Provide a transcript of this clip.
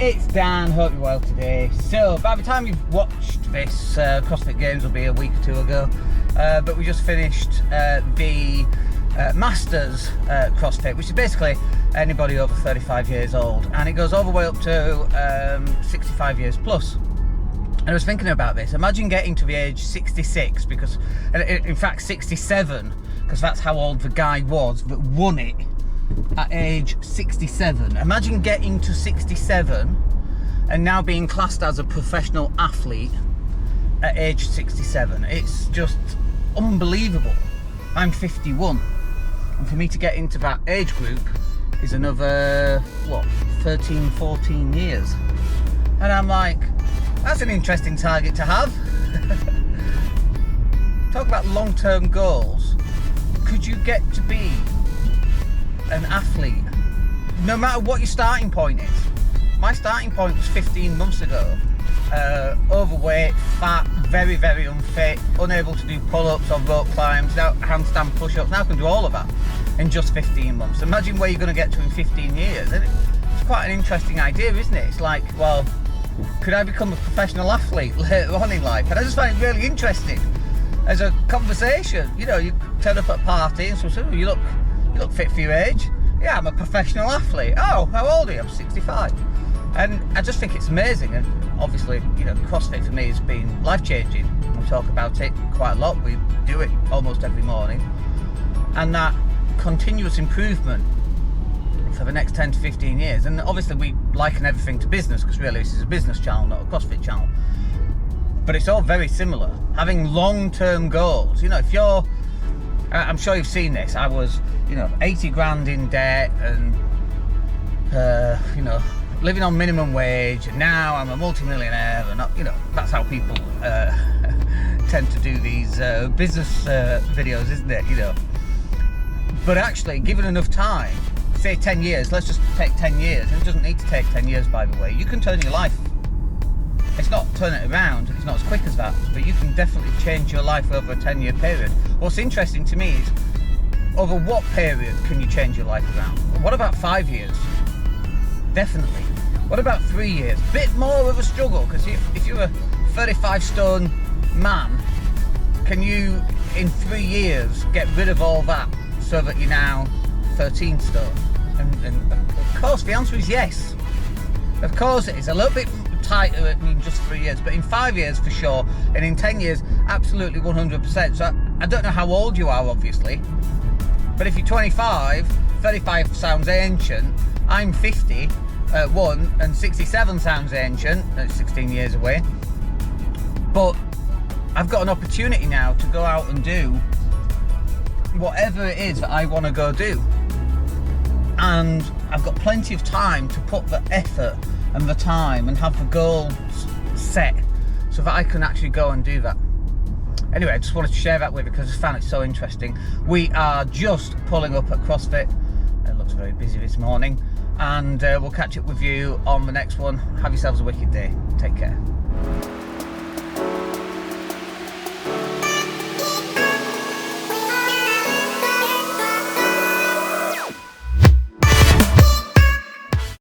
It's Dan, hope you're well today. So, by the time you've watched this, CrossFit Games will be a week or two ago, but we just finished the Masters CrossFit, which is basically anybody over 35 years old, and it goes all the way up to 65 years plus. And I was thinking about this. Imagine getting to the age 66, because, in fact 67, because that's how old the guy was that won it at age 67. Imagine getting to 67 and now being classed as a professional athlete at age 67. It's just unbelievable. I'm 51, and for me to get into that age group is another, 13, 14 years. And I'm like, that's an interesting target to have. Talk about long-term goals. Could you get to be an athlete, no matter what your starting point is? My starting point was 15 months ago. Overweight, fat, very, very unfit, unable to do pull-ups or rope climbs, now handstand push-ups. Now I can do all of that in just 15 months. Imagine where you're going to get to in 15 years. It's quite an interesting idea, isn't it? It's like, well, could I become a professional athlete later on in life? And I just find it really interesting as a conversation. You know, you turn up at a party and someone says, you look fit for your age. Yeah, I'm a professional athlete. Oh, how old are you? I'm 65. And I just think it's amazing. And obviously, you know, CrossFit for me has been life-changing. We talk about it quite a lot. We do it almost every morning. And that continuous improvement for the next 10 to 15 years. And obviously we liken everything to business, because really this is a business channel, not a CrossFit channel. But it's all very similar. Having long-term goals. You know, if you're, I'm sure you've seen this, I was, 80 grand in debt and, living on minimum wage, and now I'm a multi-millionaire, and, that's how people tend to do these business videos, isn't it, But actually, given enough time, say 10 years, let's just take 10 years, and it doesn't need to take 10 years, by the way, you can turn your life. It's not turn it around, it's not as quick as that, but you can definitely change your life over a 10-year period. What's interesting to me is, over what period can you change your life around? What about 5 years? Definitely. What about 3 years? Bit more of a struggle, because if you're a 35 stone man, can you, in 3 years, get rid of all that so that you're now 13 stone? And of course, the answer is yes. Of course it is. A little bit tighter in just 3 years, but in 5 years for sure, and in 10 years, absolutely 100%. So I don't know how old you are, obviously, but if you're 25, 35 sounds ancient. I'm 50, and 67 sounds ancient. That's 16 years away. But I've got an opportunity now to go out and do whatever it is that I want to go do. And I've got plenty of time to put the effort and the time and have the goals set so that I can actually go and do that. Anyway, I just wanted to share that with you because I found it so interesting. We are just pulling up at CrossFit. It looks very busy this morning, and we'll catch up with you on the next one. Have yourselves a wicked day. Take care.